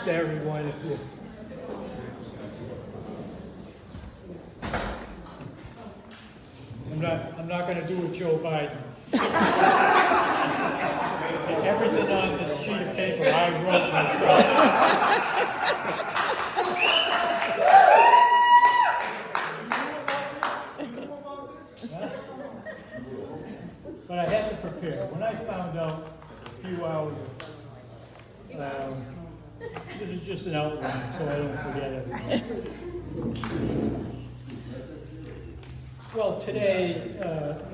to everyone if you. I'm not going to do a Joe Biden. Everything on this sheet of paper I wrote myself. But I had to prepare. When I found out a few hours ago, this is just an outline so I don't forget everything. Well, today,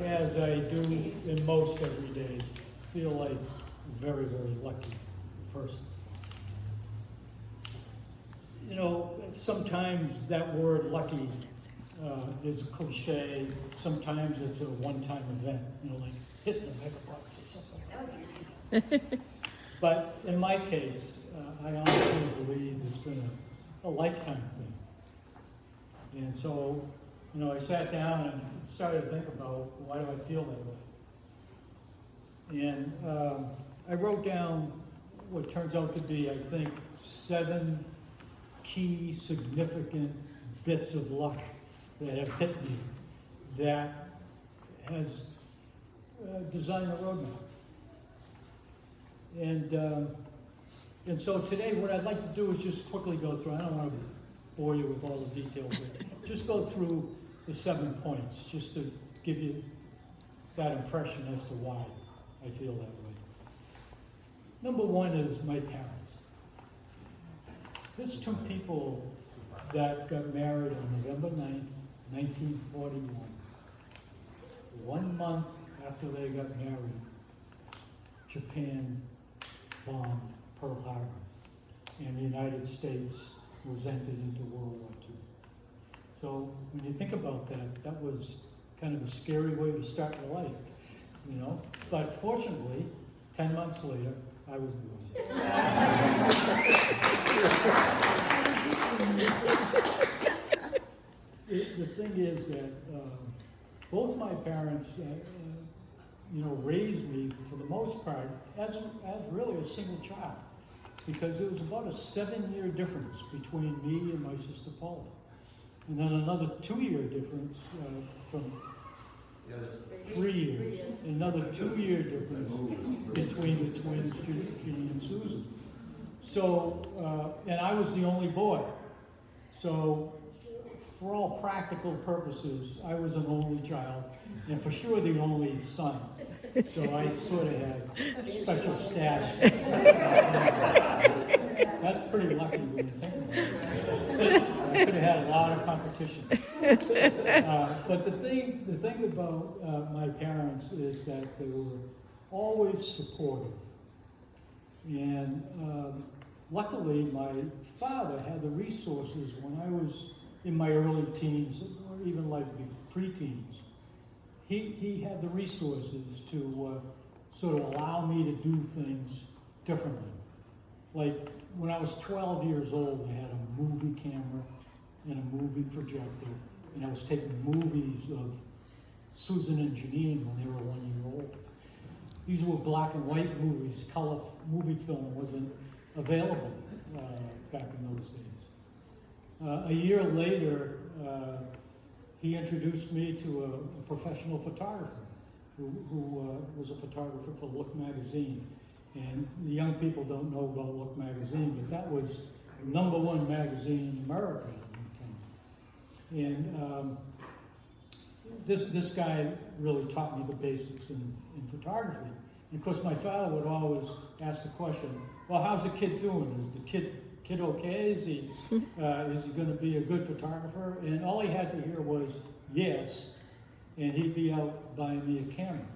as I do in most every day, I feel like a very, very lucky person. You know, sometimes that word lucky is a cliche. Sometimes it's a one-time event, you know, like hit the megabucks or something. But in my case, I honestly believe it's been a lifetime thing. And so, you know, I sat down and started to think about why do I feel that way. And I wrote down what turns out to be, I think, 7 key significant bits of luck that have hit me that has designed the roadmap. And so today what I'd like to do is just quickly go through, I don't want to bore you with all the details, but just go through the 7 points just to give you that impression as to why I feel that way. Number 1 is my parents. There's 2 people that got married on November 9th, 1941. 1 month after they got married, Japan bombed Pearl Harbor, and the United States was entered into World War II. So when you think about that, that was kind of a scary way to start your life, you know. But fortunately, 10 months later, I was born. The thing is that both my parents, you know, raised me for the most part as really a single child, because there was about a 7-year difference between me and my sister Paula, and then another 2-year difference from 3 years, another 2-year difference between the twins, Ginny and Susan. So, and I was the only boy. So, for all practical purposes, I was an only child, and for sure the only son. So I sort of had special status. That's pretty lucky when you think about it. I could have had a lot of competition. But the thing about my parents is that they were always supportive. And luckily, my father had the resources when I was in my early teens, or even like pre-teens. He had the resources to sort of allow me to do things differently. Like when I was 12 years old, I had a movie camera and a movie projector, and I was taking movies of Susan and Janine when they were 1 year old. These were black and white movies. Color movie film wasn't available back in those days. A year later, he introduced me to a professional photographer who was a photographer for Look magazine. And the young people don't know about Look magazine, but that was the #1 magazine in America at the time. And this guy really taught me the basics in photography. And of course, my father would always ask the question, well, how's the kid doing? Is the kid okay? Is he going to be a good photographer? And all he had to hear was yes, and he'd be out buying me a camera.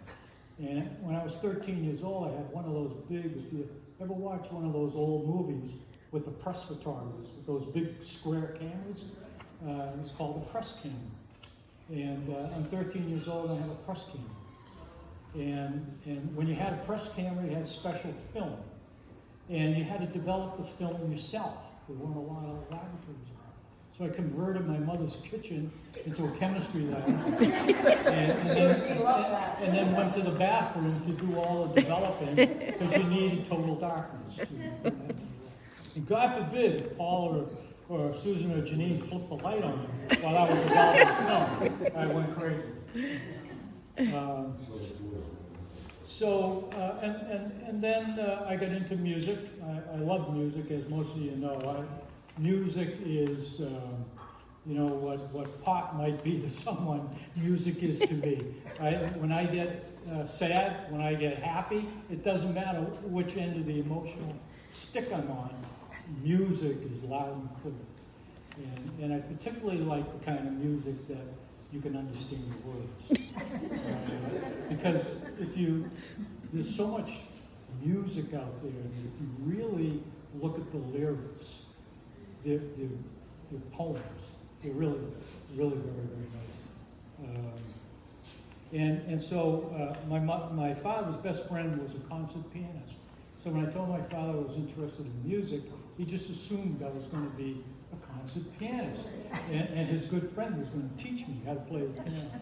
And when I was 13 years old, I had one of those big, if you ever watch one of those old movies with the press photographers, with those big square cameras, it's called a press camera. And I'm 13 years old, and I have a press camera. And when you had a press camera, you had special film. And you had to develop the film yourself. There weren't a lot of laboratories around. So I converted my mother's kitchen into a chemistry lab. and then went to the bathroom to do all the developing, because you needed total darkness. And God forbid if Paul or Susan or Janine flipped the light on me while I was involved in the film, I went crazy. And then I got into music. I love music, as most of you know. Music is, what pot might be to someone, music is to me. When I get sad, when I get happy, it doesn't matter which end of the emotional stick I'm on, music is loud and clear. And I particularly like the kind of music that you can understand the words. Because there's so much music out there, and if you really look at the lyrics, they're poems. They're really, really very, very nice. And so my father's best friend was a concert pianist. So when I told my father I was interested in music, he just assumed I was going to be a concert pianist. And his good friend was going to teach me how to play the piano.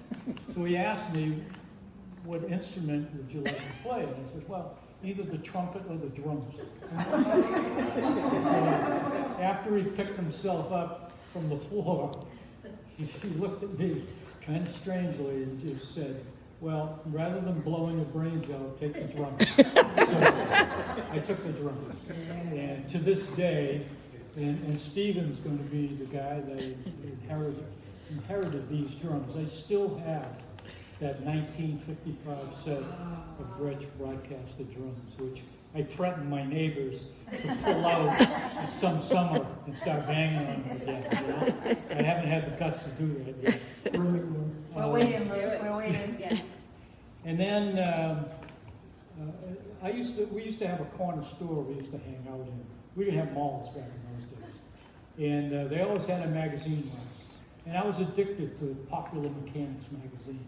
So he asked me, what instrument would you like to play? And I said, well, either the trumpet or the drums. So after he picked himself up from the floor, he looked at me kind of strangely and just said, well, rather than blowing your brains out, take the drums. So I took the drums. And to this day, and Stephen's going to be the guy that inherited these drums. I still have that 1955 set of Gretsch broadcaster drums, which I threatened my neighbors to pull out some summer and start banging on them again. I haven't had the guts to do that yet. We're waiting. We're waiting. Yeah. And then we used to have a corner store we used to hang out in. We didn't have malls back in those days. And they always had a magazine rack. And I was addicted to Popular Mechanics magazine.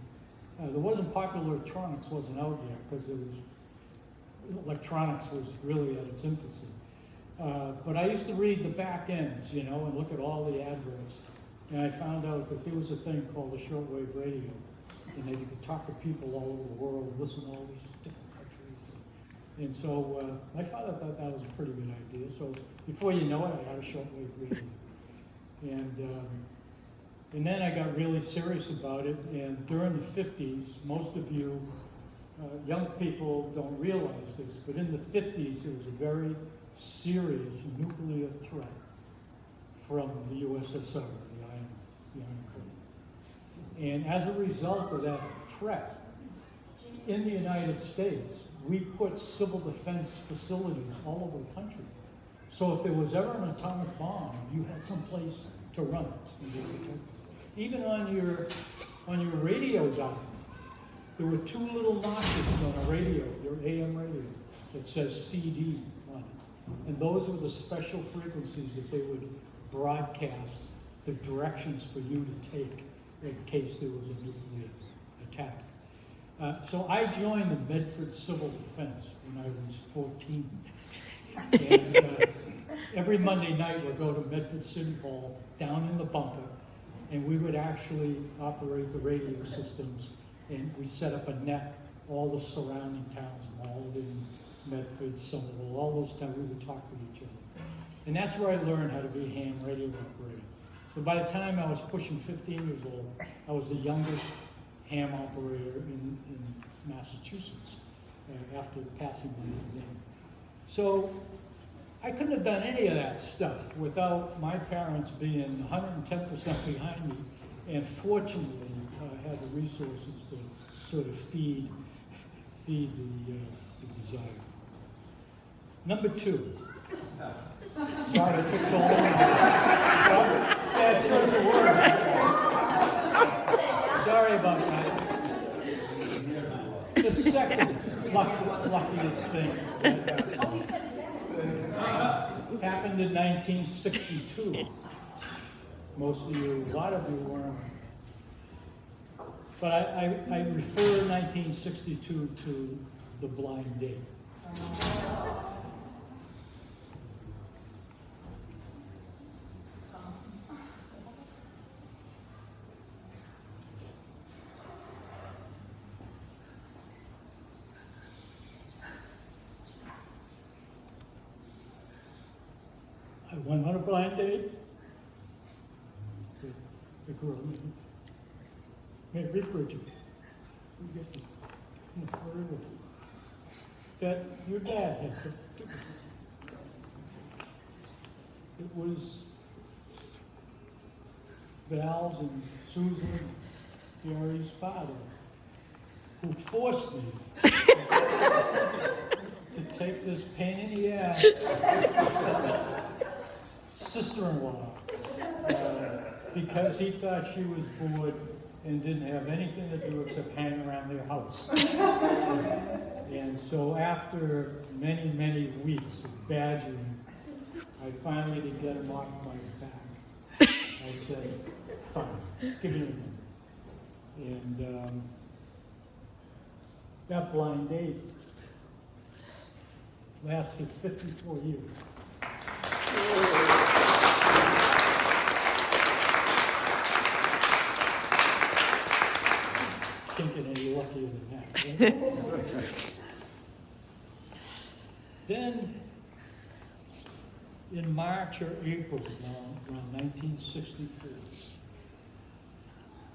There wasn't Popular Electronics wasn't out yet because electronics was really at its infancy. But I used to read the back ends, and look at all the adverts. And I found out that there was a thing called the shortwave radio, and that you could talk to people all over the world, listen to all these different countries. And so my father thought that was a pretty good idea. So before you know it, I had a shortwave radio. And then I got really serious about it, and during the 50s, most of you young people don't realize this, but in the 50s, there was a very serious nuclear threat from the USSR, the Iron Curtain. And as a result of that threat, in the United States, we put civil defense facilities all over the country. So if there was ever an atomic bomb, you had some place to run it. Even on your radio dial, there were two little notches on a radio, your AM radio, that says CD on it. And those were the special frequencies that they would broadcast the directions for you to take in case there was a nuclear attack. So I joined the Medford Civil Defense when I was 14. And every Monday night we'd go to Medford City Hall, down in the bunker, and we would actually operate the radio systems, and we set up a net, all the surrounding towns, Malden, Medford, Somerville, all those towns, we would talk to each other. And that's where I learned how to be a ham radio operator. So by the time I was pushing 15 years old, I was the youngest ham operator in Massachusetts after passing my exam. So I couldn't have done any of that stuff without my parents being 110% behind me, and fortunately had the resources to sort of feed the desire. Number 2. Sorry it took so long. That's sort of a word. Sorry about that. The second luckiest thing happened in 1962. Most of you, a lot of you weren't. But I refer 1962 to the blind date. I went on a blind date with a girl named Mary Bridget. We get that your dad had something to do with it. It was Val's and Susan, Gary's father, who forced me to take this pain in the ass sister-in-law because he thought she was bored and didn't have anything to do except hang around their house. And so after many, many weeks of badgering, I finally, to get him off my back, I said, fine, give me a minute. And that blind date lasted 54 years. Can't get any luckier than that. Right? Then, in March or April around 1964,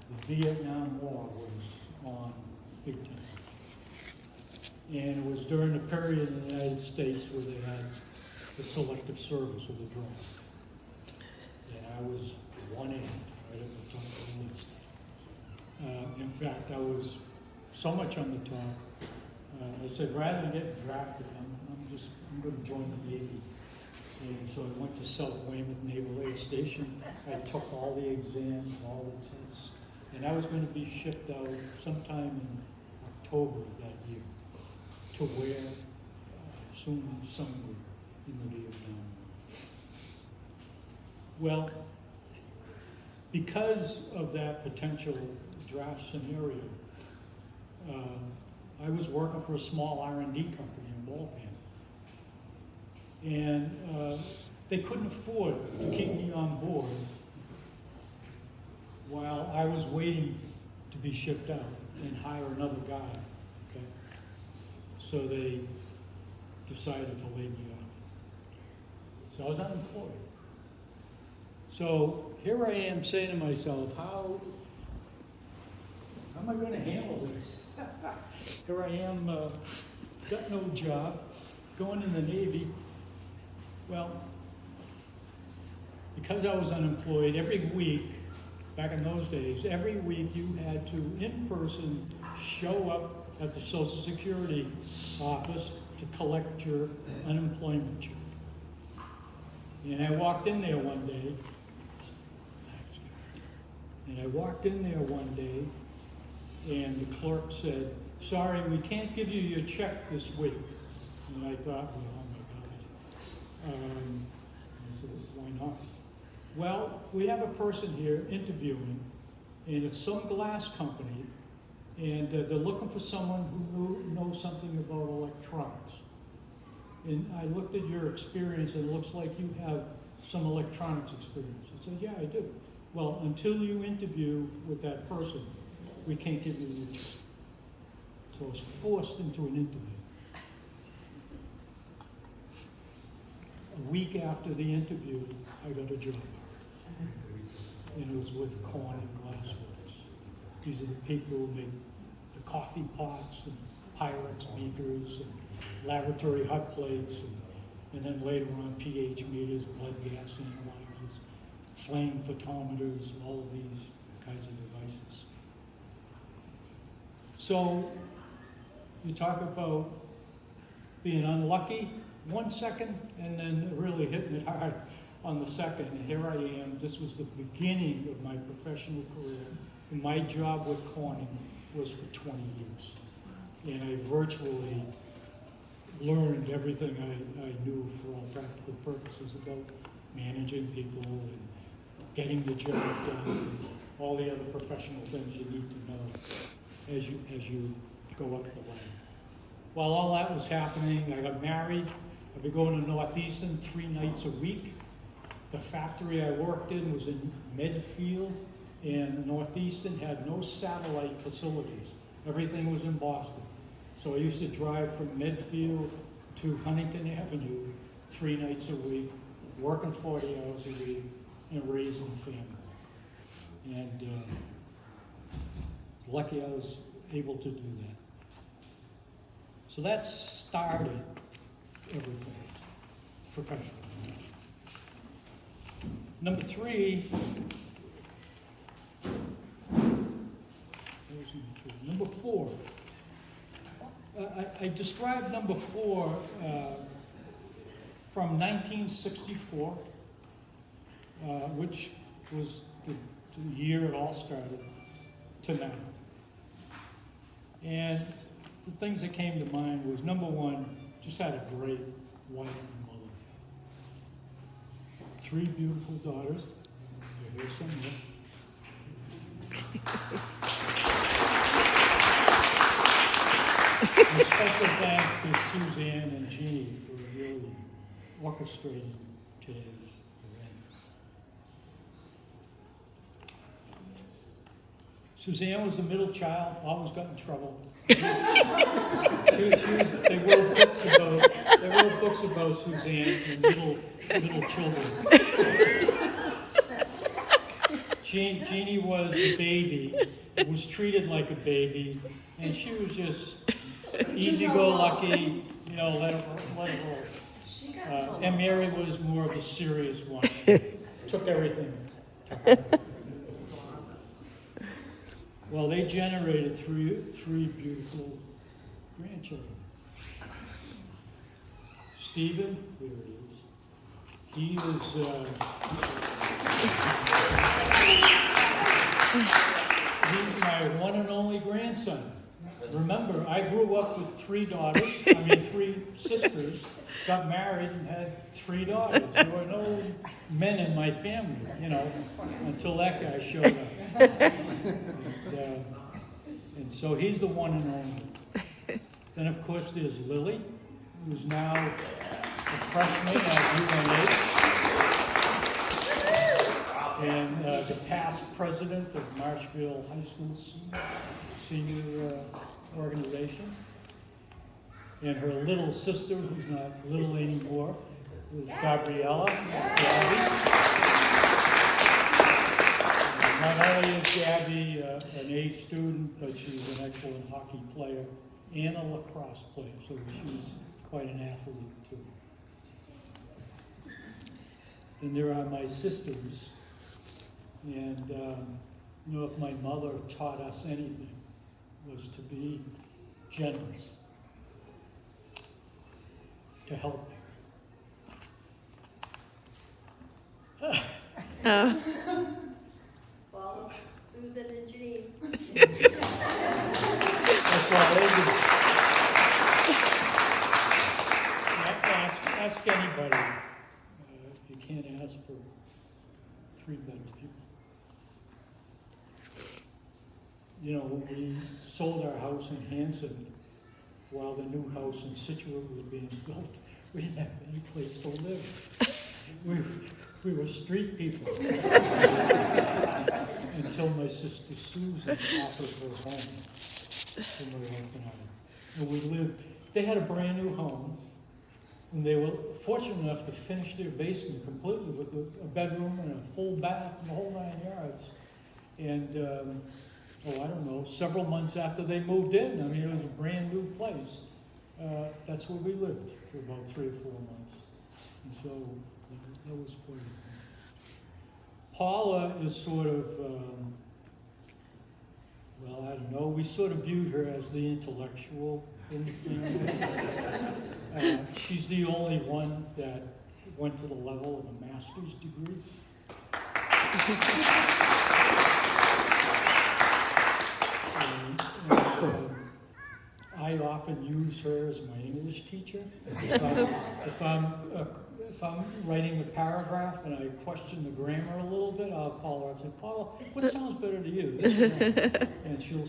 the Vietnam War was on big time. And it was during the period in the United States where they had the selective service or the draft. And I was one end, right at the top of the list. In fact, I was so much on the top, I said, rather than get drafted, I'm going to join the Navy. And so I went to South Weymouth Naval Air Station. I took all the exams, all the tests, and I was going to be shipped out sometime in October of that year to where soon somewhere in the Vietnam War. Well, because of that potential draft scenario, I was working for a small R&D company in Waltham. And they couldn't afford to keep me on board while I was waiting to be shipped out and hire another guy. Okay? So they decided to lay me off. So I was unemployed. So here I am saying to myself, how am I going to handle this? Here I am, got no job, going in the Navy. Well, because I was unemployed, every week, back in those days, every week you had to, in person, show up at the Social Security office to collect your unemployment check. And I walked in there one day, and the clerk said, sorry, we can't give you your check this week. And I thought, well, oh my God. I said, why not? Well, we have a person here interviewing, and it's some glass company, and they're looking for someone who knows something about electronics. And I looked at your experience, and it looks like you have some electronics experience. I said, yeah, I do. Well, until you interview with that person, we can't give you your check. So I was forced into an interview. A week after the interview, I got a job. And it was with Corning Glassworks. These are the people who make the coffee pots and Pyrex beakers and laboratory hot plates, and then later on pH meters, blood gas analyzers, flame photometers, all of these kinds of devices. So you talk about being unlucky 1 second and then really hitting it hard on the second. And here I am. This was the beginning of my professional career. And my job with Corning was for 20 years. And I virtually learned everything I knew for all practical purposes about managing people and getting the job done and all the other professional things you need to know as you go up the line. While all that was happening, I got married. I'd be going to Northeastern 3 nights a week. The factory I worked in was in Medfield, and Northeastern had no satellite facilities. Everything was in Boston. So I used to drive from Medfield to Huntington Avenue 3 nights a week working 40 hours a week and raising a family. And lucky I was able to do that. So that started everything professionally. Number 3, number 4. I described number 4 from 1964, which was the year it all started, to now. And the things that came to mind was, number 1, just had a great wife and mother. 3 beautiful daughters. They're here somewhere. And special thanks to Suzanne and Jeannie for really orchestrating today's event. Suzanne was the middle child, always got in trouble. They wrote books about Suzanne and little children. Jeannie was a baby, was treated like a baby, and she was just easy-go-lucky, let it roll. And Mary was more of a serious one. Took everything to heart. Well, they generated three beautiful grandchildren. Stephen, there he is. He was he's my one and only grandson. Remember, I grew up with 3 sisters, got married and had 3 daughters. There were no men in my family, until that guy showed up. And so he's the one and only. Then, of course, there's Lily, who's now a freshman at UNH, and the past president of Marshville High School senior organization. And her little sister, who's not little anymore, is Gabriella. Not only is Gabby an A student, but she's an excellent hockey player and a lacrosse player, so she's quite an athlete too. Then there are my sisters, and if my mother taught us anything, was to be generous, to help. Well, Susan and Jean. That's all they do. Ask anybody. You can't ask for 3 better people. When we sold our house in Hanson, while the new house in Situate was being built, we didn't have any place to live. We were street people. Until my sister Susan offered her home to my wife and I. And they had a brand new home, and they were fortunate enough to finish their basement completely with a bedroom and a full bath and the whole 9 yards. And, several months after they moved in, it was a brand new place. That's where we lived for about 3 or 4 months. And so that was quite a thing. Paula is sort of, we sort of viewed her as the intellectual in the family. She's the only one that went to the level of a master's degree. I often use her as my English teacher. If I'm writing a paragraph and I question the grammar a little bit, I'll call her and say, Paula, what sounds better to you? And she'll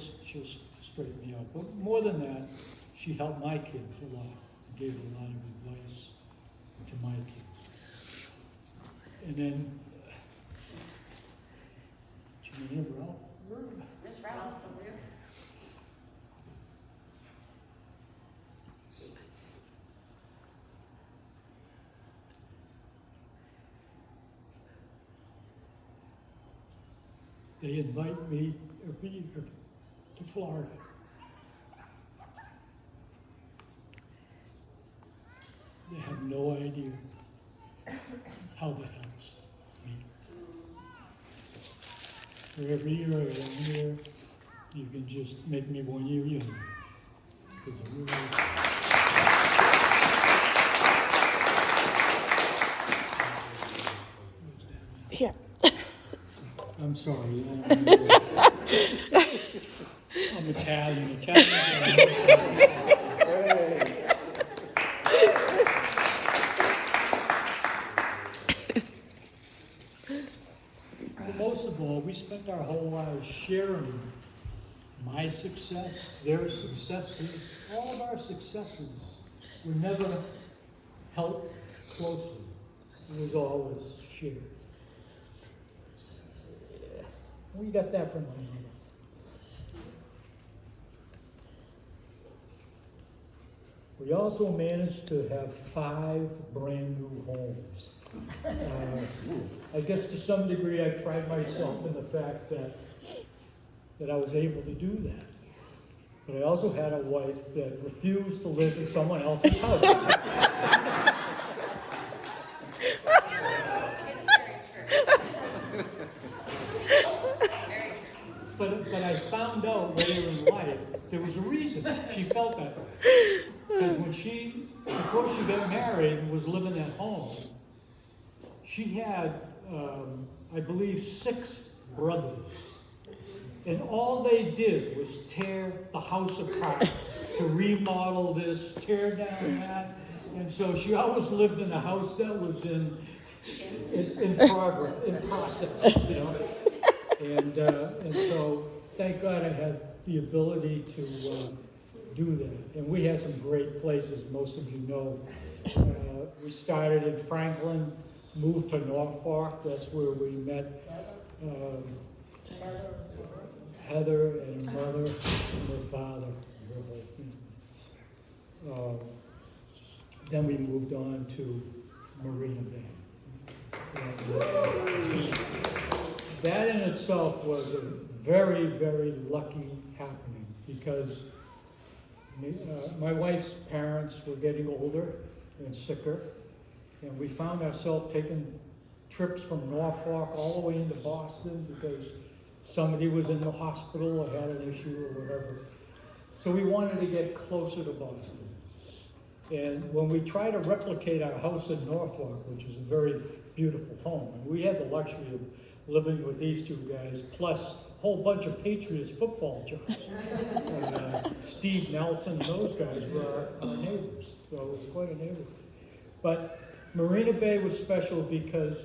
straighten me out. But more than that, she helped my kids a lot. Gave a lot of advice to my kids. And then, Miss Ralph, They invite me every year to Florida. They have no idea how that helps me. For every year I am here, you can just make me 1 year younger. 'Cause it really Here. I'm sorry. I'm Italian. But most of all, we spent our whole lives sharing my success, their successes, all of our successes were never held closely. It was always shared. We got that from my mother. We also managed to have 5 brand new homes. I guess to some degree I pride myself in the fact that I was able to do that. But I also had a wife that refused to live in someone else's house. But I found out later in life there was a reason she felt that way. Because before she got married and was living at home, she had, I believe, 6 brothers. And all they did was tear the house apart to remodel this, tear down that. And so she always lived in a house that was in progress, in process, you know. And so, thank God I had the ability to do that. And we had some great places, most of you know. We started in Franklin, moved to Norfolk. That's where we met Heather and her mother and her father, and her whole family. Then we moved on to Marina Bay. That in itself was a very, very lucky happening because my wife's parents were getting older and sicker, and we found ourselves taking trips from Norfolk all the way into Boston because somebody was in the hospital or had an issue or whatever. So we wanted to get closer to Boston. And when we tried to replicate our house in Norfolk, which is a very beautiful home, and we had the luxury of living with these 2 guys, plus a whole bunch of Patriots football jobs. Steve Nelson and those guys were our neighbors, so it was quite a neighborhood. But Marina Bay was special because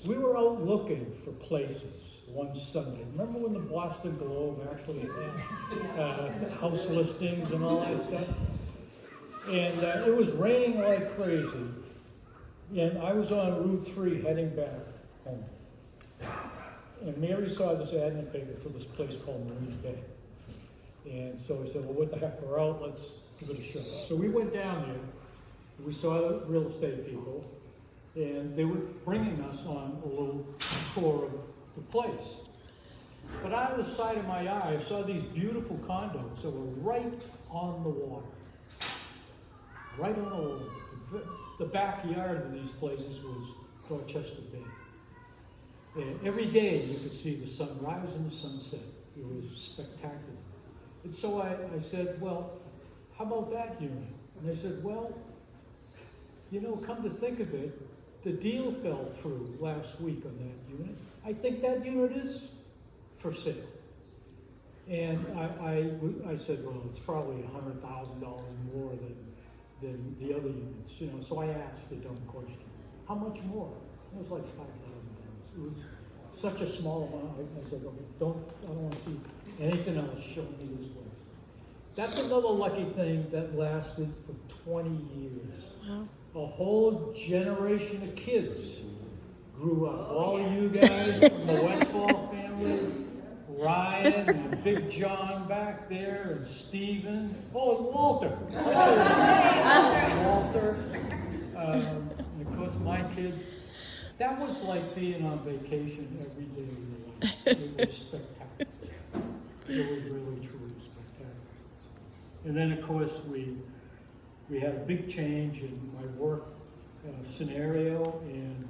we were out looking for places one Sunday. Remember when the Boston Globe actually had house listings and all that stuff? And it was raining like crazy, and I was on Route 3 heading back home. And Mary saw this ad in the paper for this place called Marina Bay. And so we said, well, what the heck, we're out, let's give it a shot. So we went down there, we saw the real estate people, and they were bringing us on a little tour of the place. But out of the side of my eye, I saw these beautiful condos that were right on the water. Right on the water. The backyard of these places was Dorchester Bay. And every day you could see the sunrise and the sunset. It was spectacular. And so I said, well, how about that unit? And they said, well, you know, come to think of it, the deal fell through last week on that unit. I think that unit is for sale. And I said, well, it's probably $100,000 more than the other units, you know. So I asked a dumb question. How much more? It was like $5,000. It was such a small amount. I said, okay, I don't want to see anything else. Show me this place. That's another lucky thing that lasted for 20 years. Wow. A whole generation of kids grew up. All of you guys from the Westfall family, Ryan and Big John back there, and Stephen. Oh, and Walter. Walter. And of course, my kids. That was like being on vacation every day of your life. It was spectacular. It was really, truly spectacular. And then, of course, we had a big change in my work scenario and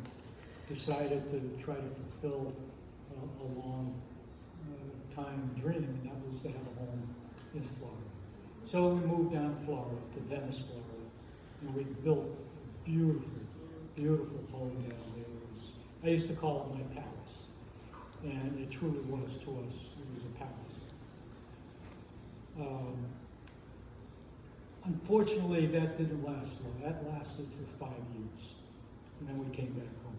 decided to try to fulfill a long time dream, and that was to have a home in Florida. So we moved down to Florida, to Venice, Florida, and we built a beautiful, beautiful home down there. I used to call it my palace, and it truly was to us. It was a palace. Unfortunately, that didn't last long. That lasted for 5 years, and then we came back home.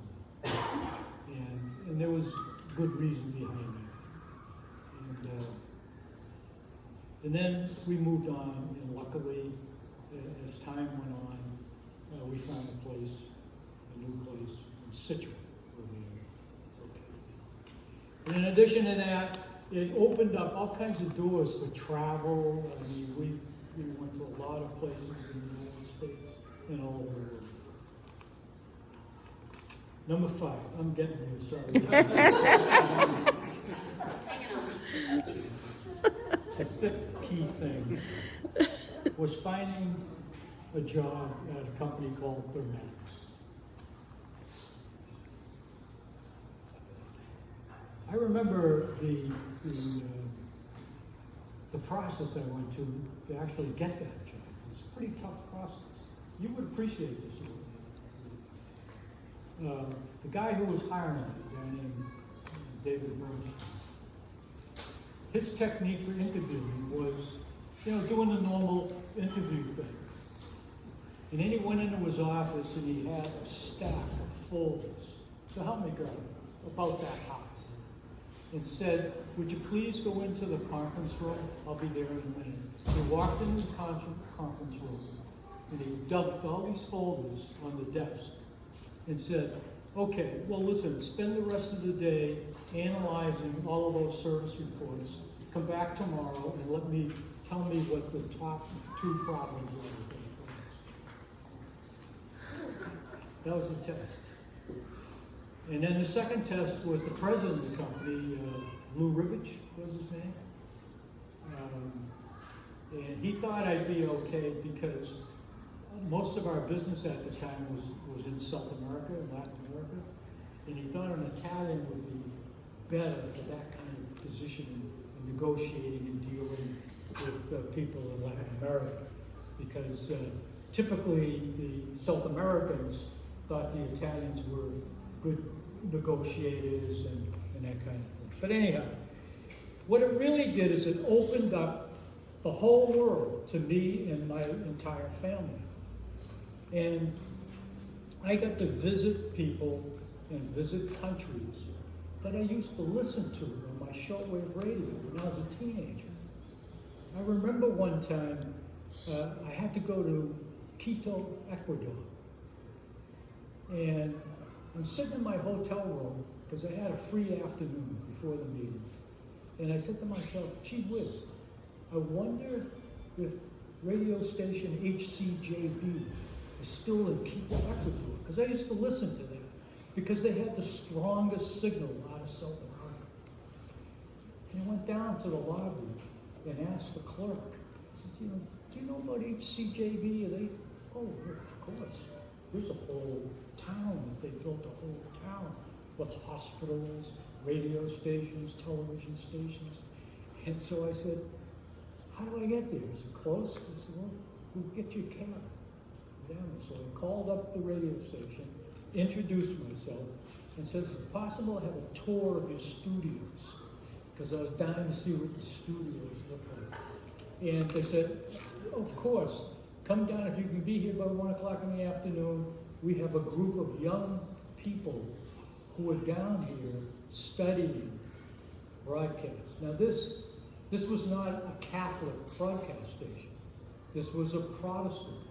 And there was good reason behind that. And then we moved on, and luckily, as time went on, we found a place, a new place in Situate, where we are located. And in addition to that, it opened up all kinds of doors for travel. I mean, we went to a lot of places in the United States and all over the world. Number 5, I'm getting here, sorry. Hanging on. The fifth key thing was finding a job at a company called Thermatics. I remember the process I went to actually get that job. It was a pretty tough process. You would appreciate this. The guy who was hiring me, a guy named David Bernstein, his technique for interviewing was, doing the normal interview thing. And then he went into his office and he had a stack of folders. So help me God, about that high. And said, would you please go into the conference room? I'll be there in a minute. He walked into the conference room and he dumped all these folders on the desk and said, okay, well listen, spend the rest of the day analyzing all of those service reports. Come back tomorrow and tell me what the top 2 problems are. That was the test. And then the second test was the president of the company, Lou Ribich was his name. And he thought I'd be okay because most of our business at the time was in South America, Latin America. And he thought an Italian would be better for that kind of position in negotiating and dealing with people in Latin America. Because typically the South Americans thought the Italians were good negotiators and that kind of thing. But anyhow, what it really did is it opened up the whole world to me and my entire family. And I got to visit people and visit countries that I used to listen to on my shortwave radio when I was a teenager. I remember one time I had to go to Quito, Ecuador. And I'm sitting in my hotel room because I had a free afternoon before the meeting. And I said to myself, gee whiz, I wonder if radio station HCJB is still in Quito, Ecuador. Because I used to listen to that because they had the strongest signal out of South America. And I went down to the lobby and asked the clerk, I said, do you know about HCJB? Are they, oh, of course. There's a whole town that they built, a whole town with hospitals, radio stations, television stations. And so I said, how do I get there? Is it close? I said, well, we'll get you a cab down there. So I called up the radio station, introduced myself, and said, is it possible to have a tour of your studios? Because I was dying to see what the studios look like. And they said, of course, come down if you can be here by 1 o'clock in the afternoon. We have a group of young people who are down here studying broadcast. Now this was not a Catholic broadcast station. This was a Protestant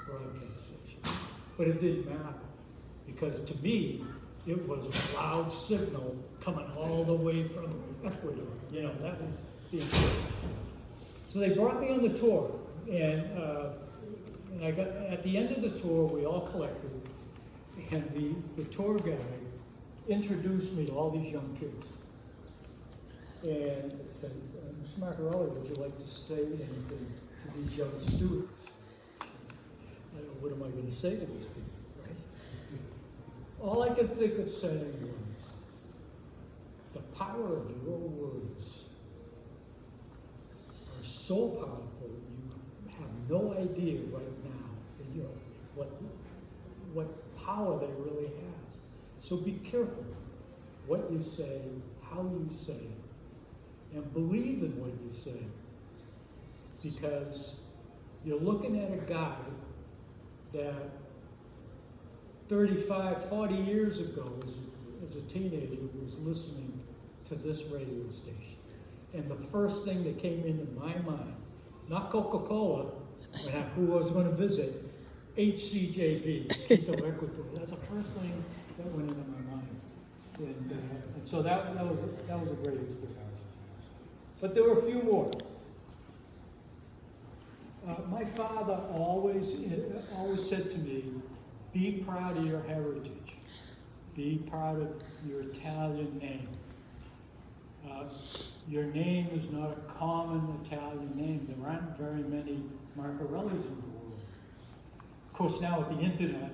broadcast station. But it didn't matter because to me, it was a loud signal coming all the way from Ecuador. That was the important. So they brought me on the tour, and I got at the end of the tour, we all collected, and the tour guide introduced me to all these young kids. and said, Mr. Marcarelli, would you like to say anything to these young students? What am I going to say to these people, right? All I could think of saying was, the power of your words are so powerful, you have no idea right now what power they really have. So be careful what you say, how you say it, and believe in what you say. Because you're looking at a guy that 35, 40 years ago, as a teenager, was listening to this radio station. And the first thing that came into my mind, not Coca-Cola, who I was going to visit, HCJB, Quito, Ecuador. That's the first thing that went into my mind. And so that was a great experience. But there were a few more. My father always said to me, be proud of your heritage. Be proud of your Italian name. Your name is not a common Italian name. There aren't very many Marcarellis in the world. Of course, now with the internet,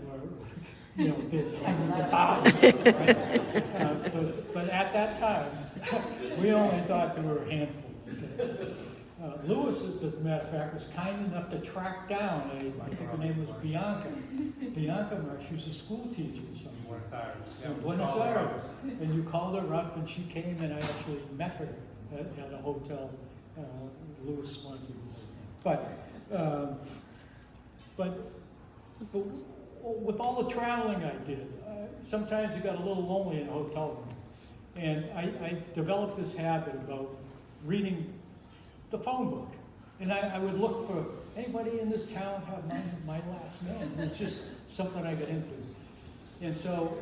there's hundreds of thousands, right? But at that time, we only thought there were a handful. Okay? Lewis, as a matter of fact, was kind enough to track down I think her name was Bianca. Bianca Marsh, she was a school teacher somewhere. In Buenos Aires. And you called her up and she came and I actually met her at a hotel. Lewis sponsored the whole thing. But with all the traveling I did, sometimes you got a little lonely in a hotel room. And I developed this habit about reading the phone book. And I would look for anybody in this town have my last name. It's just something I got into. And so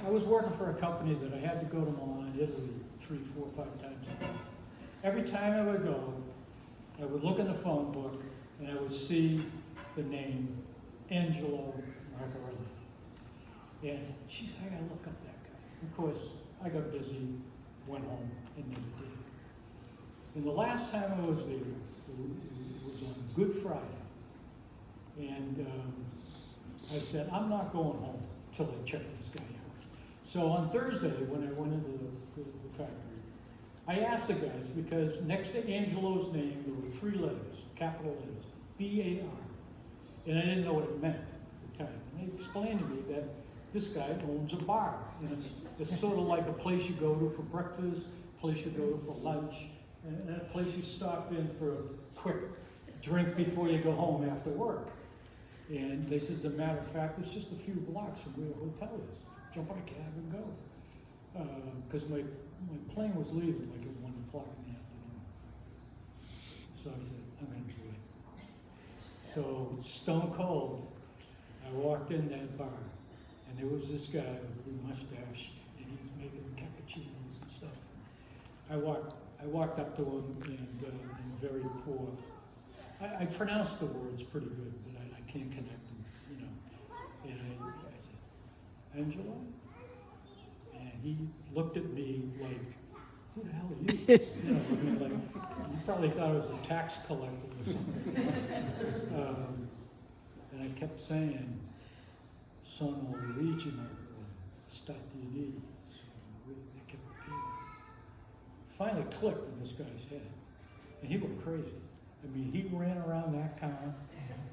I was working for a company that I had to go to Milan, Italy, 3, 4, 5 times a week. Every time I would go, I would look in the phone book and I would see the name Angelo Marcarelli. And I said, geez, I gotta look up that guy. Of course, I got busy, went home, and never did. And the last time I was there, it was on Good Friday. And I said, I'm not going home till I check this guy out. So on Thursday, when I went into the factory, I asked the guys, because next to Angelo's name, there were 3 letters, capital letters, B-A-R. And I didn't know what it meant at the time. And they explained to me that this guy owns a bar. And it's sort of like a place you go to for breakfast, a place you go to for lunch, and a place you stop in for a quick drink before you go home after work. And they said, as a matter of fact, it's just a few blocks from where the hotel is. Jump on a cab and go. Because my plane was leaving like at 1 o'clock in the afternoon. So I said, I'm going to do it. So stone cold, I walked in that bar, and there was this guy with a mustache, and he's making cappuccinos and stuff. I walked up to him and very poor. I pronounced the words pretty good, but I can't connect them, And I said, Angelo? And he looked at me like, who the hell are you? Like, you probably thought I was a tax collector or something. And I kept saying, sono Luigi Marcarelli, Stati Uniti. So I kept repeating. Finally clicked in this guy's head. And he went crazy. I mean, he ran around that car,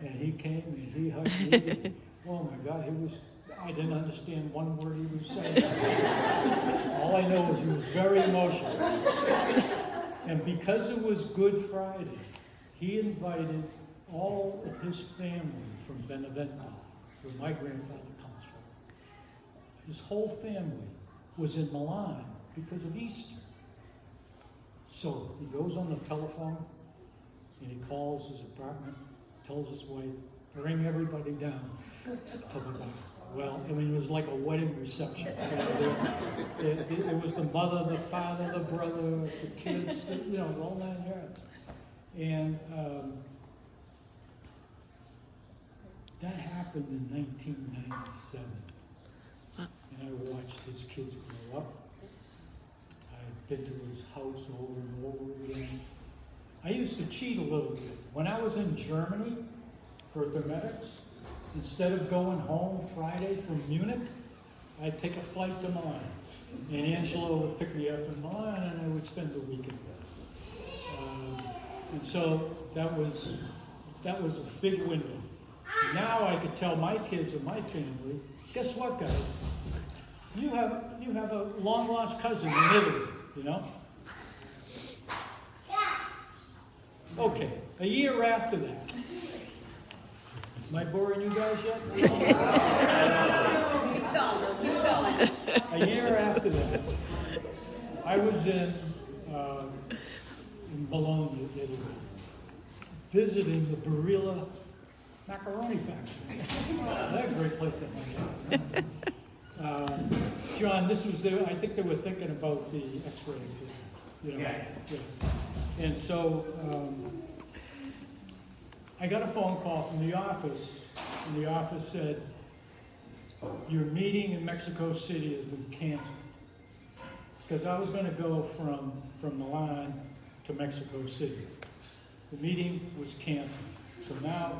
and he came and he hugged me. Oh my God, I didn't understand one word he was saying. All I know is he was very emotional. And because it was Good Friday, he invited all of his family from Benevento, where my grandfather comes from. His whole family was in Milan because of Easter. So he goes on the telephone, and he calls his apartment, tells his wife, bring everybody down to the bar. Well, I mean, it was like a wedding reception. It was the mother, the father, the brother, the kids, the whole 9 yards. And that happened in 1997. And I watched his kids grow up. I been to his house over and over again. I used to cheat a little bit. When I was in Germany for Dometics, instead of going home Friday from Munich, I'd take a flight to Milan. And Angelo would pick me up in Milan, and I would spend the weekend there. And so that was a big window. Now I could tell my kids or my family, guess what, guys? You have a long-lost cousin in Italy, you know? Okay, a year after that. Am I boring you guys yet? Keep going, keep going. A year after that, I was in Bologna, Italy, visiting the Barilla macaroni factory. That's a great place to hang out. John, this was I think they were thinking about the X-ray. You know? Yeah. And so I got a phone call from the office, and the office said, your meeting in Mexico City has been canceled. Because I was going to go from Milan to Mexico City. The meeting was canceled. So now,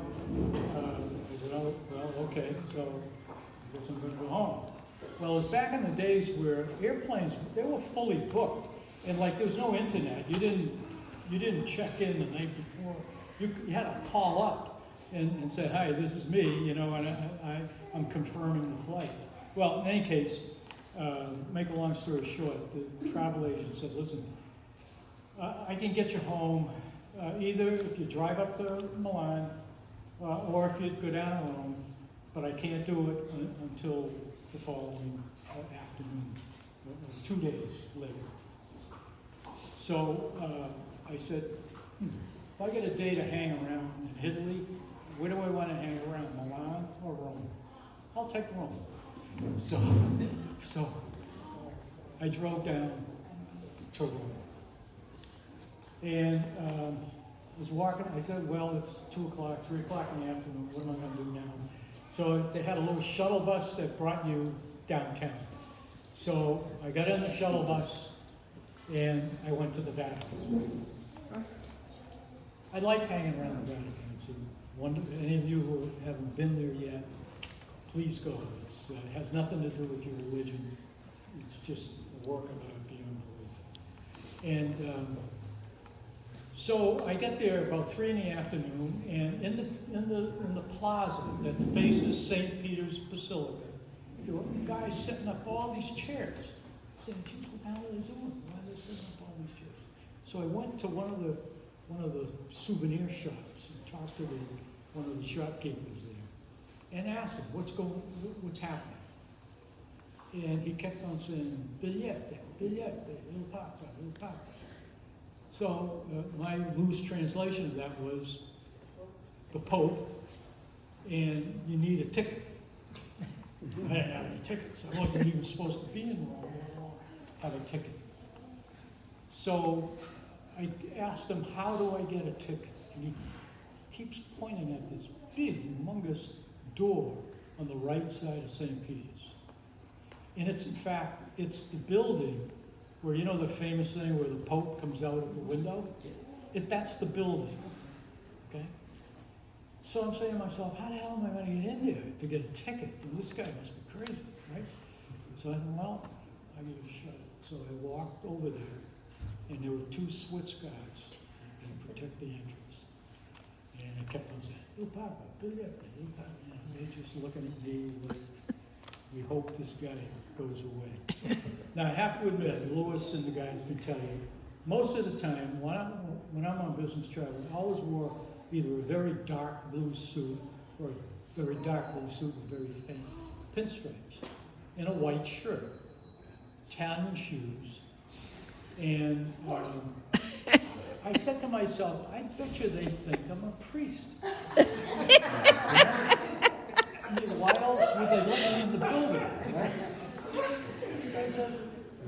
I said, oh, well, okay, so I guess I'm going to go home. Well, it was back in the days where airplanes, they were fully booked. And like, there was no internet. You didn't check in the night before. You had to call up and say, hi, this is me, you know, and I'm confirming the flight. Well, in any case, make a long story short, the travel agent said, listen, I can get you home either if you drive up to Milan or if you go down to Rome, but I can't do it until the following afternoon, 2 days later. So I said, if I get a day to hang around in Italy, where do I want to hang around, Milan or Rome? I'll take Rome. So I drove down to Rome. And was walking, I said, well, it's 2 o'clock, 3 o'clock in the afternoon, what am I going to do now? So they had a little shuttle bus that brought you downtown. So I got in the shuttle bus and I went to the Vatican. I like hanging around the Vatican. Any of you who haven't been there yet, please go. It has nothing to do with your religion. It's just a work of art beyond belief. And so I get there about 3 in the afternoon, and in the plaza that faces St. Peter's Basilica, there were guys setting up all these chairs. Saying, geez, what the hell are they doing? Why are they setting up all these chairs? So I went to one of the souvenir shops and talked to one of the shopkeepers there and asked him, what's happening? And he kept on saying, bigliette, il papa, il papa. So my loose translation of that was the Pope, and you need a ticket. I didn't have any tickets. I wasn't even supposed to be in Rome. I have a ticket. So I asked him, how do I get a ticket? And he keeps pointing at this big, humongous door on the right side of St. Peter's. And it's, in fact, it's the building where, you know the famous thing where the Pope comes out of the window? That's the building, okay? So I'm saying to myself, how the hell am I going to get in there to get a ticket? And this guy must be crazy, right? So I said, well, I give it a shot. So I walked over there, and there were 2 Swiss guys to protect the entrance. And I kept on saying, "Il Papa, bigliette, il Papa." And they just looking at me like, we hope this guy goes away. Now, I have to admit, Lewis and the guys can tell you, most of the time, when I'm on business travel, I always wore either a very dark blue suit or a very dark blue suit with very faint pinstripes, and a white shirt, Italian shoes, and I said to myself, I bet you they think I'm a priest. I mean, why else would they let me in the building, right? So I said,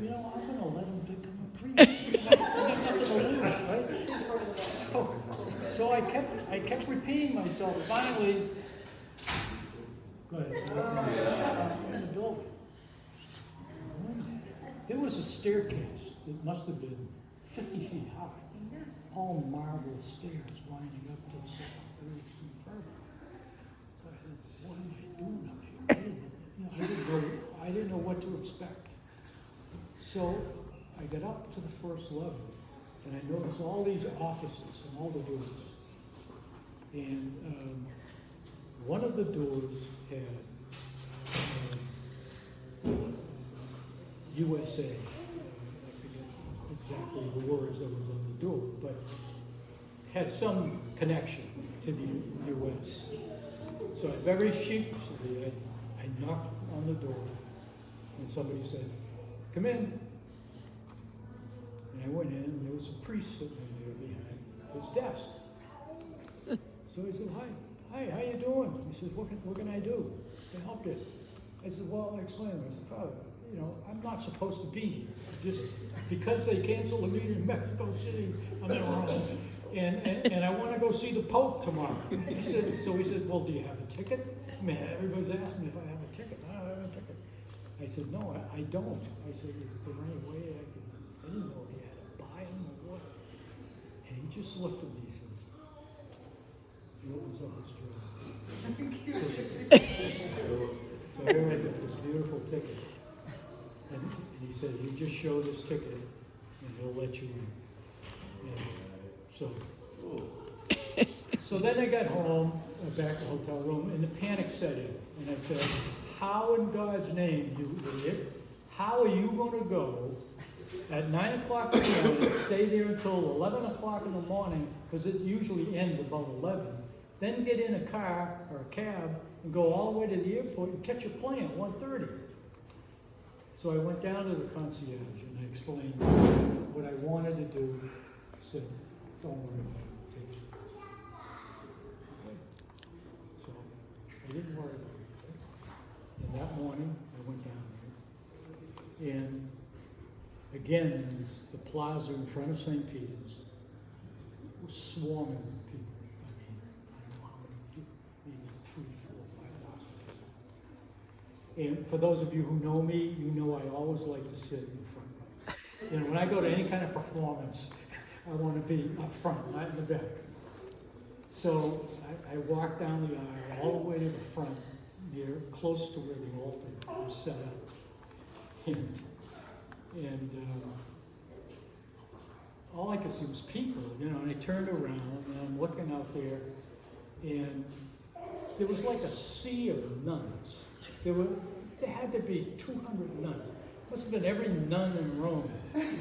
you know, I'm going to let them become a priest. I got nothing to lose, right? So I kept repeating myself. Finally, go ahead. In the building. there was a staircase that must have been 50 feet high. All marble stairs winding up to the second grade. It's incredible. So I said, what am I doing up here? I didn't know what to expect. So I got up to the first level, and I noticed all these offices and all the doors. And one of the doors had USA. I forget exactly the words that was on the door, but had some connection to the U.S. So very sheepishly, I knocked on the door, and somebody said, "Come in." And I went in, and there was a priest sitting there behind his desk. So he said, "Hi, how you doing?" He says, what can I do to help you?" I said, "Well," I explained to him, I said, "Father, I'm not supposed to be here. Just because they canceled the meeting in Mexico City, I'm in Rome. And I want to go see the Pope tomorrow." So he said, "Well, do you have a ticket?" I mean, everybody's asking me if I have a ticket. I don't have a ticket. I said, "No, I don't." I said, "Is there any way I didn't know if you had to buy them or what." And he just looked at me and says, "What was on his drive?" So here I got this beautiful ticket. And he said, "You just show this ticket and he'll let you in." And so then I got home, back to the hotel room, and the panic set in. And I said, "How in God's name, you idiot, how are you going to go at 9 o'clock in the morning, stay there until 11 o'clock in the morning, because it usually ends about 11, then get in a car or a cab and go all the way to the airport and catch a plane at 1:30. So I went down to the concierge and I explained what I wanted to do. I said, "Don't worry about it, take it." Okay. So I didn't worry about it. And that morning I went down there. And again, there's the plaza in front of St. Peter's was swarming with people. I mean, I don't know how many people, maybe 3,000, 4,000, 5,000 people. And for those of you who know me, you know I always like to sit in the front row. When I go to any kind of performance, I want to be up front, not in the back. So I walked down the aisle all the way to the front, near close to where the altar was set up. And all I could see was people, and I turned around and I'm looking out there, and there was like a sea of nuns. There had to be 200 nuns. Must have been every nun in Rome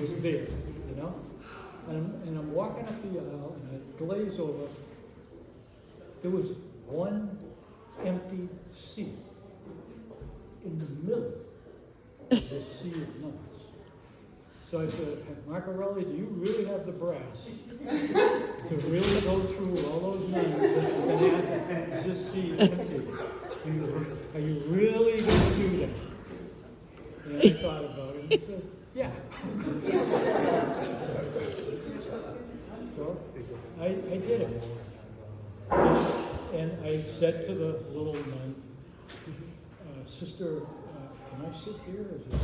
was there, And I'm walking up the aisle and I glaze over. There was one empty seat in the middle of this sea of nuns. So I said, "Marcarelli, do you really have the brass to really go through all those nuns and ask this seat empty? Are you really going to do that?" And I thought about it and I said, "Yeah." So I did it. And I said to the little nun, "Sister, can I sit here?" Is it?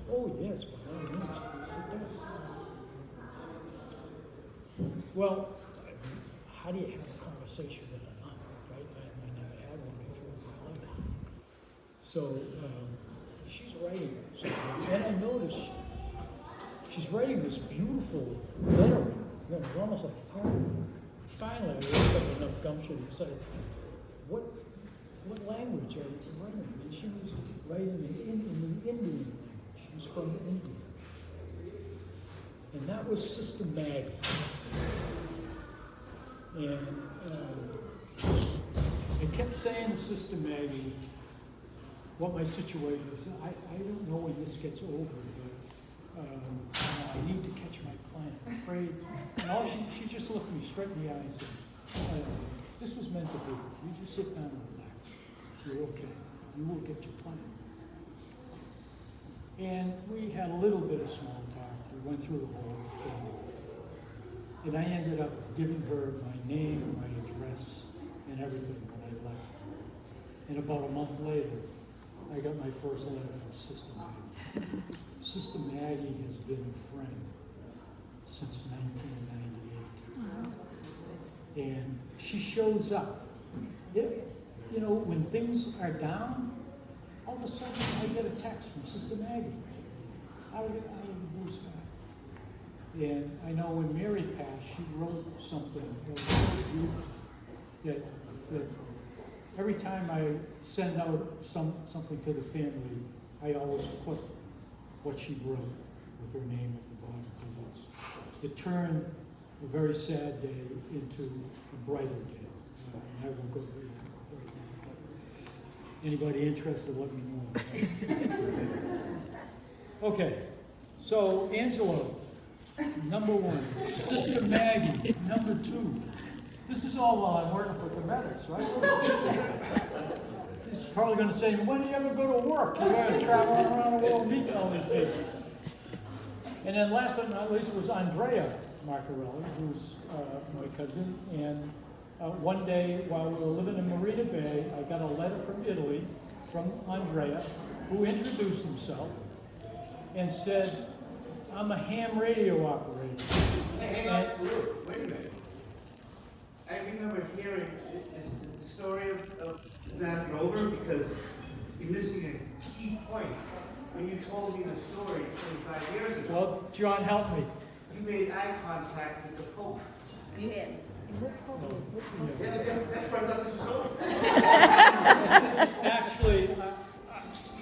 "Oh, yes, by all means, please sit down." Well, how do you have a conversation with a nun, right? I never had one before in my life. So she's writing something, and I noticed she's writing this beautiful lettering. It's almost like artwork. Finally, I woke up enough gumption to say, what language are you writing? And she was writing in the Indian language. She's from India. And that was Sister Maggie. And I kept saying to Sister Maggie what my situation is. I don't know when this gets over, but I need to catch my plane. I'm afraid. And she just looked me straight in the eye and said, "This was meant to be. You just sit down and relax. You're okay. You will get your plane." And we had a little bit of small talk. We went through the whole thing. And I ended up giving her my name, my address, and everything when I left. And about a month later, I got my first letter from Sister Maggie. Sister Maggie has been a friend since 1998. And she shows up. You know, when things are down, all of a sudden I get a text from Sister Maggie. Out of the blue sky. And I know when Mary passed, she wrote something that was very beautiful. That every time I send out something to the family, I always put what she wrote with her name at the bottom, because it turned a very sad day into a brighter day. I won't go through that right now, but anybody interested, let me know. Okay, so Angelo, number 1. Sister Maggie, number 2. This is all while I'm working for Cometics, right? He's probably going to say, when do you ever go to work? You're going to travel around the world meeting all these people. And then last but not least was Andrea Marcarelli, who's my cousin. And one day while we were living in Marina Bay, I got a letter from Italy from Andrea, who introduced himself and said, I'm a ham radio operator. Hey, hang on. Wait a minute. I remember hearing, is the story of that over? Because you're missing a key point. When you told me the story 25 years ago, Well, John, help me. you made eye contact with the Pope. You did. Yeah, that's where I thought this was over. Actually,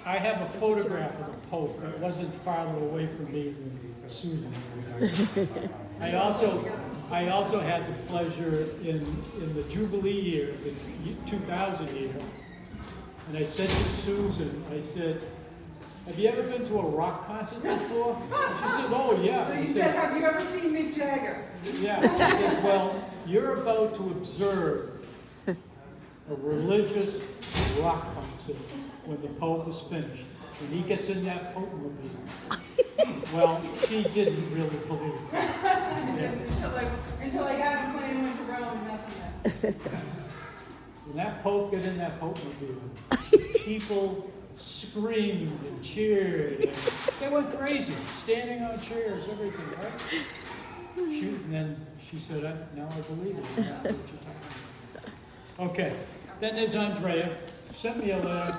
I have a photograph of the Pope. It wasn't farther away from me than Susan. I also had the pleasure in the Jubilee year, the 2000 year, and I said to Susan, I said, have you ever been to a rock concert before? And she said, oh yeah. So I you said, have you ever seen Mick Jagger? yeah. I said, well, you're about to observe a religious rock concert when the Pope is finished. When he gets in that Pope movie. Well, she didn't really believe it. Until I got on a plane and went to Rome and nothing else. When that Pope got in that Pope movie, people screamed and cheered. And they went crazy, standing on chairs, everything, right? And then she said, now I believe it. I know what you're talking about. Okay, then there's Andrea. Sent me a letter.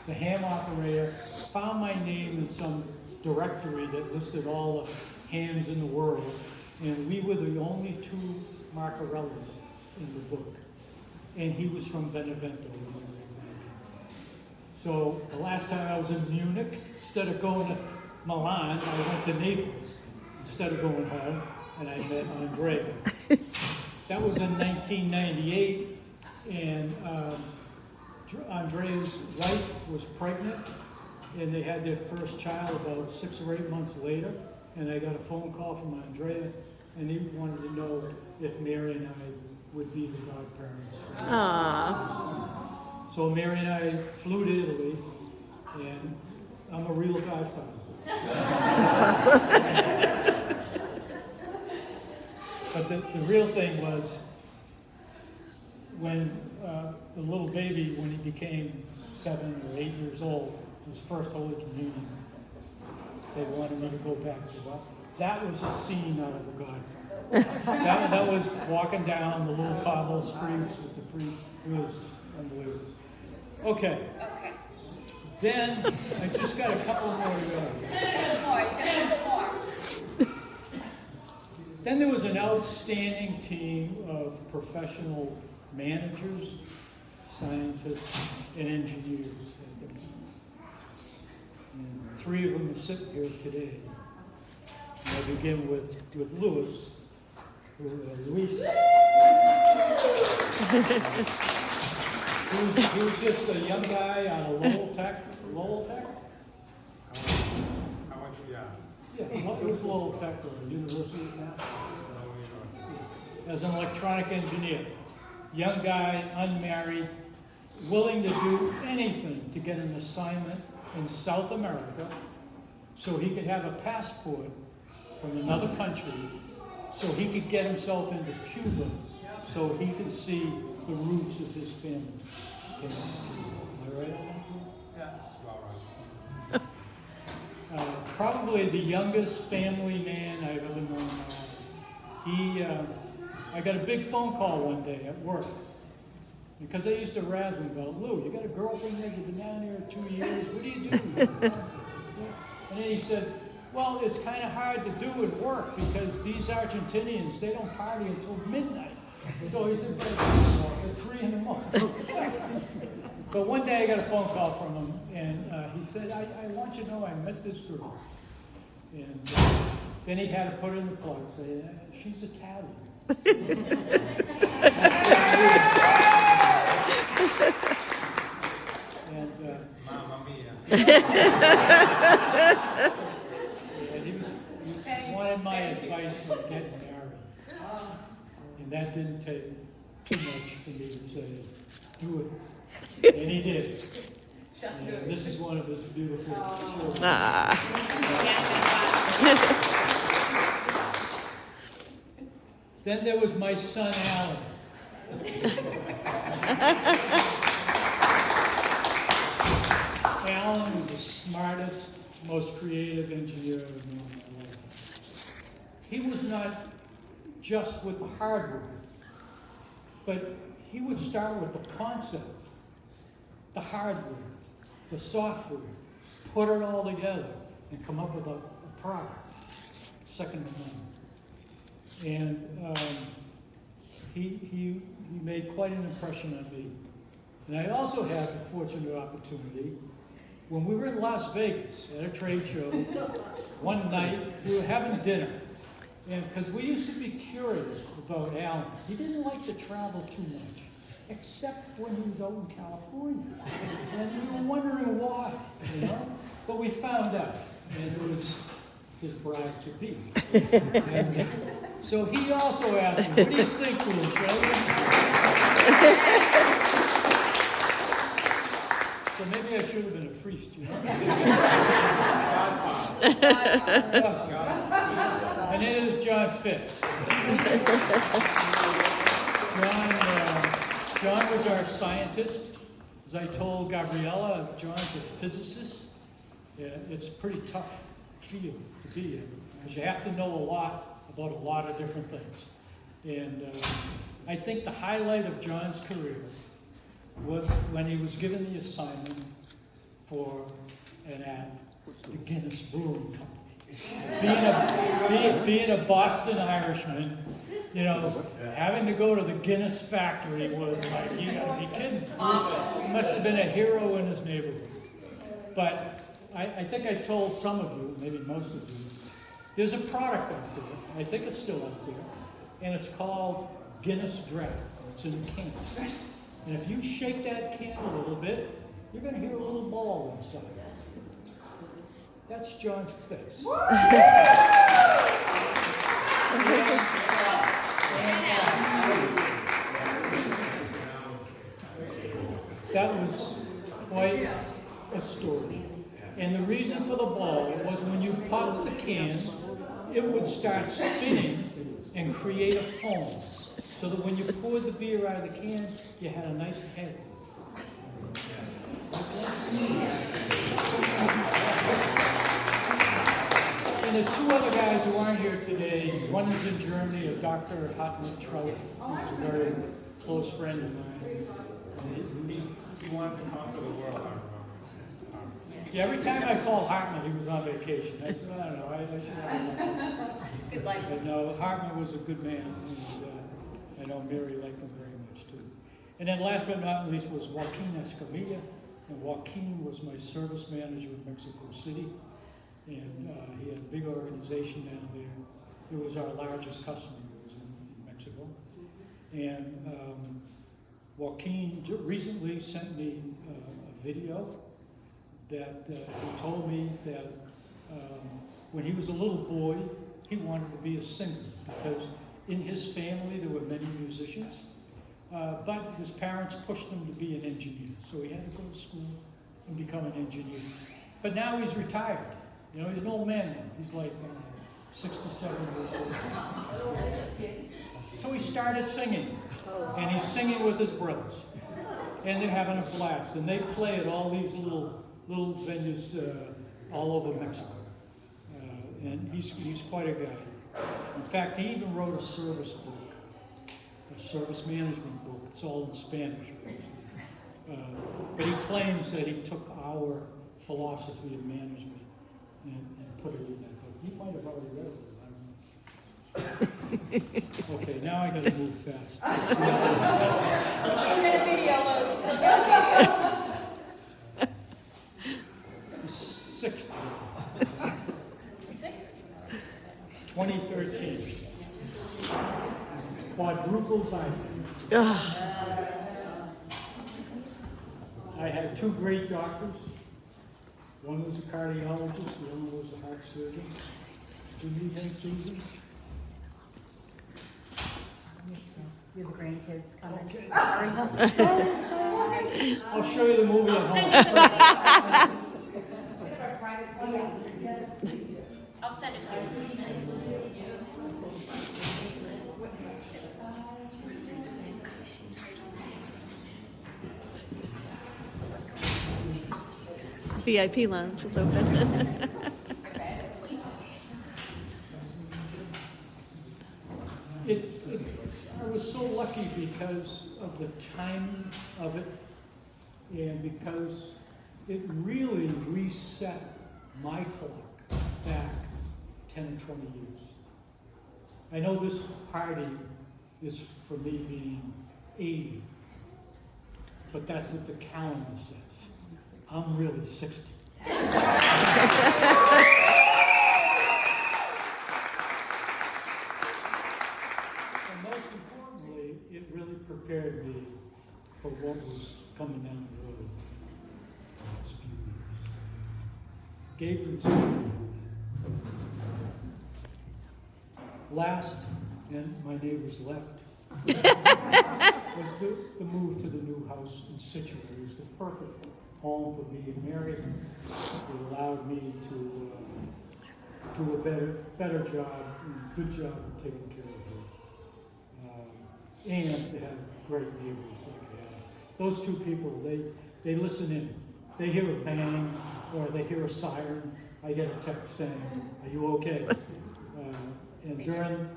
The ham operator found my name in some directory that listed all the hams in the world, and we were the only 2 Marcarellis in the book. And he was from Benevento. So the last time I was in Munich, instead of going to Milan, I went to Naples instead of going home, and I met Andrea. That was in 1998, and Andrea's wife was pregnant, and they had their first child about 6 or 8 months later, and I got a phone call from Andrea, and he wanted to know if Mary and I would be the godparents. So Mary and I flew to Italy, and I'm a real godfather. But the real thing was, when the little baby, when he became 7 or 8 years old, his first Holy Communion, they wanted me to go back to that. That was a scene out of The Godfather. that was walking down the little cobble streets with the priest. It was unbelievable. Okay. Then I just got a couple more to go. Then there was an outstanding team of professional managers, scientists, and engineers. And 3 of them are sitting here today. And I begin with Louis. Luis. He was just a young guy out of Lowell Tech. Lowell Tech? Yeah, it was Lowell Tech, or the university now. As an electronic engineer. Young guy, unmarried, willing to do anything to get an assignment in South America so he could have a passport from another country so he could get himself into Cuba so he could see the roots of his family. Okay. Am I right? Yeah. probably the youngest family man I've ever known in my life. I got a big phone call one day at work. Because I used to razz him about, Lou, you got a girlfriend there, you've been down here 2 years, what do you do? And then he said, well, it's kind of hard to do at work because these Argentinians, they don't party until midnight. So he said, at 3 in the morning. But one day I got a phone call from him, and he said, I want you to know I met this girl. And then he had to put in the plug, say, she's Italian. And, Mamma mia. and he wanted my advice on getting married. And that didn't take too much for me to say, do it. And he did. And this is one of his beautiful children. Ah. Then there was my son, Alan. Alan was the smartest, most creative engineer I've ever known in my life. He was not just with the hardware, but he would start with the concept, the hardware, the software, put it all together, and come up with a product, second to none. And he made quite an impression on me. And I also had the fortunate opportunity, when we were in Las Vegas at a trade show, one night we were having dinner. And because we used to be curious about Alan. He didn't like to travel too much, except when he was out in California. And we were wondering why, you know? But we found out, and it was his bride to be. And so he also asked me, what do you think, Lou? So maybe I should have been a priest, you know? And it is John Fitz. John was our scientist. As I told Gabriella, John's a physicist. It's a pretty tough field to be in because you have to know a lot about a lot of different things. And I think the highlight of John's career was when he was given the assignment for an ad, the Guinness Brewing Company. Being a Boston Irishman, you know, having to go to the Guinness factory was like, you gotta be kidding. He must have been a hero in his neighborhood. But I think I told some of you, maybe most of you, there's a product out there, I think it's still out there, and it's called Guinness Draft. It's in a can. And if you shake that can a little bit, you're going to hear a little ball inside. That's John Fitz. That was quite a story. And the reason for the ball was when you popped the can, it would start spinning and create a foam. So that when you poured the beer out of the can, you had a nice head. And there's two other guys who aren't here today. One is in Germany, Dr. Hartmut Trout, who's a very close friend of mine. He wanted to conquer the world. Yeah, every time I called Hartmut, he was on vacation. I said, I don't know, I should have Good life. But no, Hartmut was a good man. And, I know Mary liked him very much too. And then last but not least was Joaquin Escamilla. And Joaquin was my service manager in Mexico City. And he had a big organization down there. It was our largest customer. It was in Mexico. And Joaquin recently sent me a video that he told me that when he was a little boy, he wanted to be a singer because in his family there were many musicians, but his parents pushed him to be an engineer. So he had to go to school and become an engineer. But now he's retired. You know, he's an old man now. He's like 67 years old. So he started singing, and he's singing with his brothers. And they're having a blast. And they play at all these little venues all over Mexico. and he's quite a guy. In fact, he even wrote a service book, a service management book. It's all in Spanish, obviously. But he claims that he took our philosophy of management and put it in that book. You might have already read it, I don't know. Okay, now I gotta move fast. Still get a video, though. Still get a Sixth, video. 2013. Quadruple bypass. Ugh. I had two great doctors. One was a cardiologist, the other was a heart surgeon. Do you need him, Susan? You have grandkids coming. Okay. I'll show you the movie at I'll send home. you the I'll send it to you. VIP lounge is open. I was so lucky because of the timing of it and because it really reset my talk back 10 or 20 years. I know this party is for me being 80, but that's what the calendar says. I'm really 60. And most importantly, it really prepared me for what was coming down the road in the next few years. Gabriel's last, and my neighbors left, was the move to the new house in Situate. It was the perfect home for me and Mary. It allowed me to do a better job, good job of taking care of her. And to have great neighbors like that. Those two people, they listen in. They hear a bang or they hear a siren. I get a text saying, "Are you okay?" And during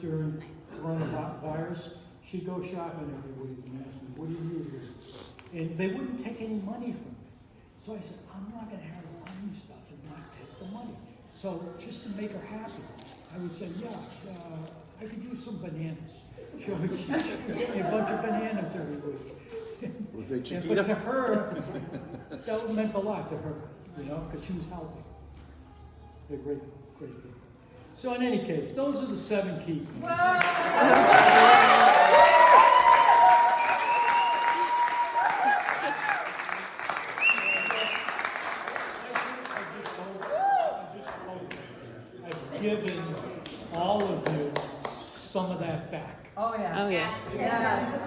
coronavirus, she'd go shopping every week and ask me, "What do you do here?" And they wouldn't take any money from me. So I said, "I'm not going to have her buy me stuff and not take the money." So just to make her happy, I would say, "Yeah, I could use some bananas." She would give me a bunch of bananas every week. But to her, that meant a lot to her, you know, because she was helping. They're great people. So in any case, those are the 7 key points. I've given all of you some of that back. Oh, yeah. Oh, yeah. Yes.